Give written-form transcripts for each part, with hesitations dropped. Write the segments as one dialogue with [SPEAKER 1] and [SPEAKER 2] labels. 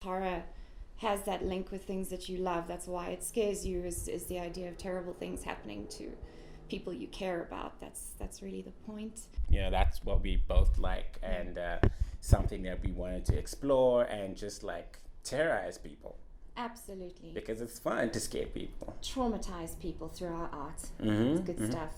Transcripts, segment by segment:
[SPEAKER 1] Horror has that link with things that you love. That's why it scares you, is the idea of terrible things happening to people you care about. That's really the point.
[SPEAKER 2] That's what we both like, and something that we wanted to explore and just like terrorize people.
[SPEAKER 1] Absolutely.
[SPEAKER 2] Because it's fun to scare people.
[SPEAKER 1] Traumatize people through our art.
[SPEAKER 2] Mm-hmm,
[SPEAKER 1] It's good stuff.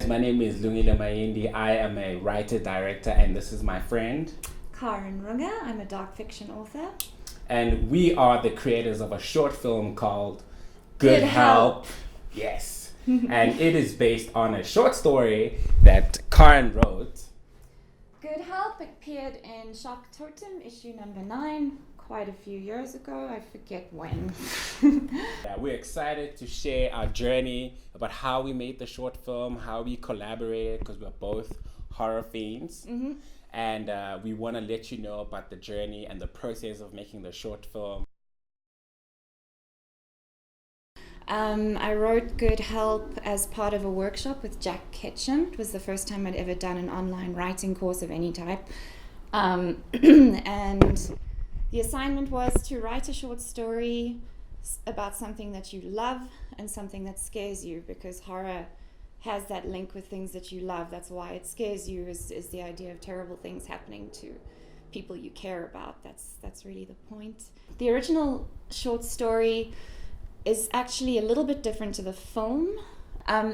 [SPEAKER 2] My name is Lungile Mayindi. I am a writer, director, and this is my friend
[SPEAKER 1] Runge. I'm a dark fiction author.
[SPEAKER 2] And we are the creators of a short film called
[SPEAKER 1] Good Help.
[SPEAKER 2] Yes. And it is based on a short story that Karen wrote.
[SPEAKER 1] Good Help appeared in Shock Totem issue number 9 quite a few years ago. I forget when.
[SPEAKER 2] We're excited to share our journey about how we made the short film, how we collaborated, because we're both horror fiends.
[SPEAKER 1] Mm-hmm.
[SPEAKER 2] And we want to let you know about the journey and the process of making the short film.
[SPEAKER 1] I wrote Good Help as part of a workshop with Jack Ketchum. It was the first time I'd ever done an online writing course of any type. And the assignment was to write a short story about something that you love and something that scares you, because horror has that link with things that you love. That's why it scares you, is the idea of terrible things happening to people you care about. That's really the point. The original short story is actually a little bit different to the film.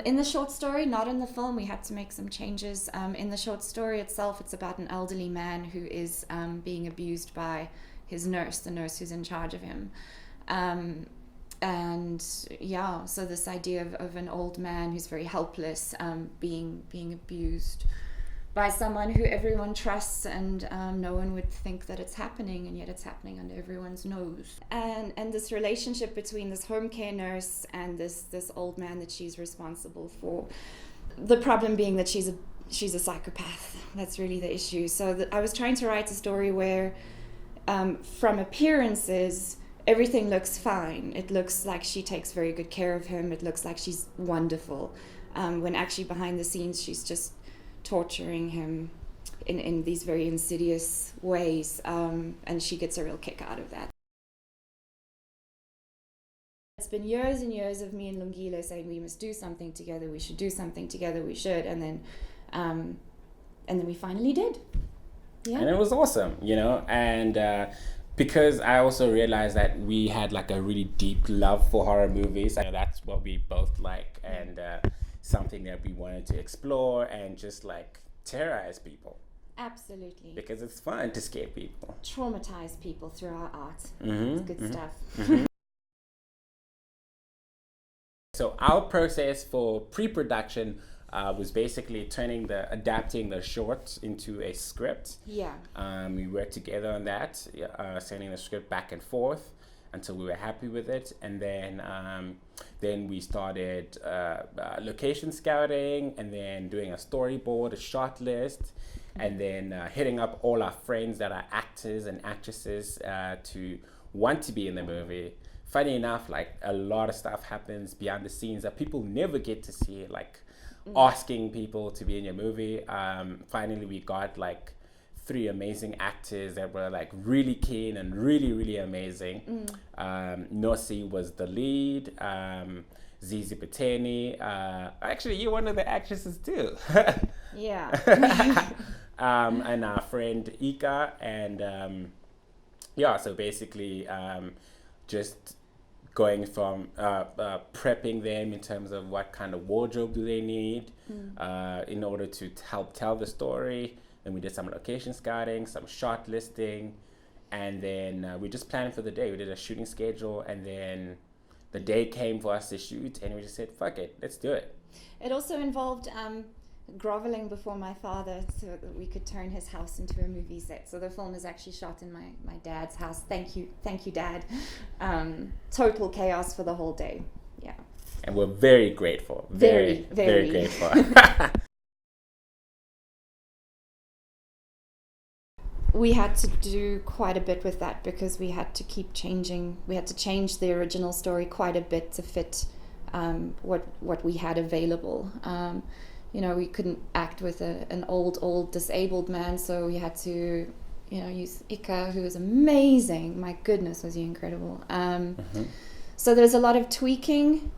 [SPEAKER 1] In the short story, not in the film, we had to make some changes. In the short story itself, it's about an elderly man who is being abused by his nurse, the nurse who's in charge of him. So this idea of an old man who's very helpless, being abused by someone who everyone trusts, and no one would think that it's happening, and yet it's happening under everyone's nose. And this relationship between this home care nurse and this old man that she's responsible for. The problem being that she's a psychopath. That's really the issue. So I was trying to write a story where, from appearances, everything looks fine. It looks like she takes very good care of him. It looks like she's wonderful. When actually behind the scenes, she's just torturing him in these very insidious ways. And she gets a real kick out of that. It's been years and years of me and Lungile saying we must do something together. We should do something together. We should. And then we finally did. Yeah.
[SPEAKER 2] And it was awesome, and because I also realized that we had like a really deep love for horror movies. That's what we both like, and something that we wanted to explore and just like terrorize people.
[SPEAKER 1] Absolutely.
[SPEAKER 2] Because it's fun to scare people.
[SPEAKER 1] Traumatize people through our art.
[SPEAKER 2] Mm-hmm,
[SPEAKER 1] It's good stuff.
[SPEAKER 2] Mm-hmm. So our process for pre-production was basically adapting the short into a script.
[SPEAKER 1] Yeah.
[SPEAKER 2] We worked together on that, sending the script back and forth until we were happy with it, and then we started location scouting, and then doing a storyboard, a shot list, and then hitting up all our friends that are actors and actresses to want to be in the movie. Funny enough, like a lot of stuff happens behind the scenes that people never get to see, like asking people to be in your movie. Finally, we got like 3 amazing actors that were like really keen and really, really amazing. Nosi was the lead. Zizi Pateni. Actually, you're one of the actresses too.
[SPEAKER 1] Yeah.
[SPEAKER 2] And our friend Ika. And so basically just going from prepping them in terms of what kind of wardrobe do they need in order to help tell the story. Then we did some location scouting, some shot listing, and then we just planned for the day. We did a shooting schedule, and then the day came for us to shoot, and we just said, fuck it, let's do it.
[SPEAKER 1] It also involved groveling before my father so that we could turn his house into a movie set. So the film is actually shot in my dad's house. Thank you, Dad. Total chaos for the whole day. Yeah.
[SPEAKER 2] And we're very grateful. Very, very grateful.
[SPEAKER 1] We had to do quite a bit with that because we had to keep changing. We had to change the original story quite a bit to fit what we had available. We couldn't act with an old disabled man, so we had to use Ika, who was amazing. My goodness, was he incredible. So there's a lot of tweaking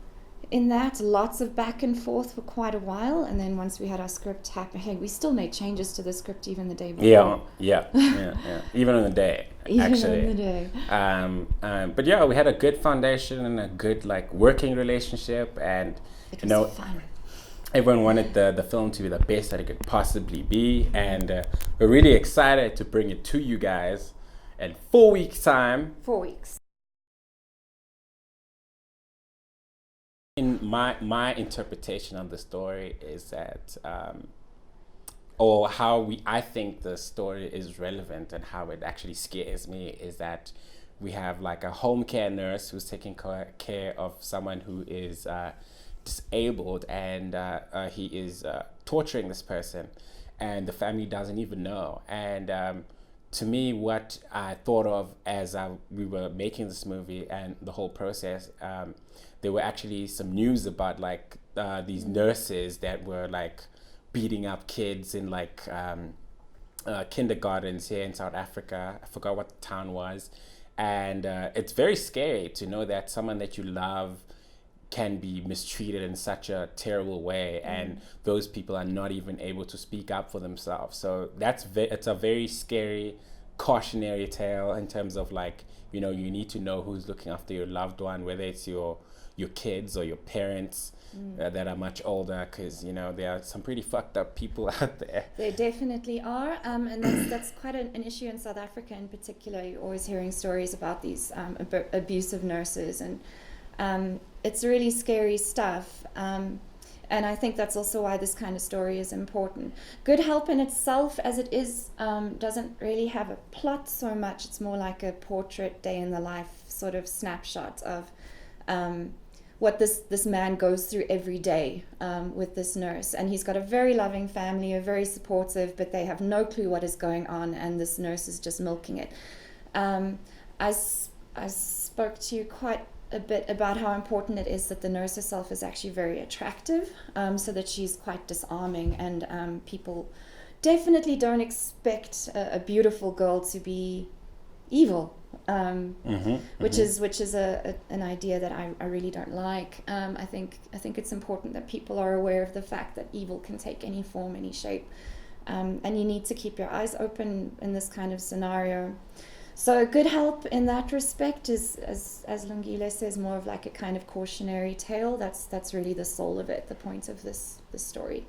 [SPEAKER 1] in that, lots of back and forth for quite a while, and then once we had our script happen, we still made changes to the script even the day before.
[SPEAKER 2] Yeah. Even on the day, actually.
[SPEAKER 1] Even on the day.
[SPEAKER 2] But yeah, we had a good foundation and a good working relationship, and
[SPEAKER 1] it was fun.
[SPEAKER 2] Everyone wanted the film to be the best that it could possibly be, and we're really excited to bring it to you guys in 4 weeks' time.
[SPEAKER 1] 4 weeks.
[SPEAKER 2] In my interpretation of the story is that, or how I think the story is relevant and how it actually scares me, is that we have a home care nurse who's taking care of someone who is disabled, and he is torturing this person, and the family doesn't even know. And to me, what I thought of as we were making this movie and the whole process, there were actually some news about these nurses that were beating up kids in kindergartens here in South Africa. I forgot what the town was, and it's very scary to know that someone that you love can be mistreated in such a terrible way, and those people are not even able to speak up for themselves. So it's a very scary, cautionary tale in terms of you need to know who's looking after your loved one, whether it's your kids or your parents that are much older, because there are some pretty fucked up people out there.
[SPEAKER 1] There definitely are, and that's quite an issue in South Africa in particular. You're always hearing stories about these abusive nurses, and it's really scary stuff. And I think that's also why this kind of story is important. Good Help in itself, as it is, doesn't really have a plot so much. It's more like a portrait, day in the life sort of snapshot of what this man goes through every day with this nurse. And he's got a very loving family, are very supportive, but they have no clue what is going on, and this nurse is just milking it. I spoke to you quite a bit about how important it is that the nurse herself is actually very attractive, so that she's quite disarming, and people definitely don't expect a beautiful girl to be evil, which is an idea that I really don't like. I think it's important that people are aware of the fact that evil can take any form, any shape, and you need to keep your eyes open in this kind of scenario. So Good Help in that respect is, as Lungile says, more of a kind of cautionary tale. That's really the soul of it, the point of this story.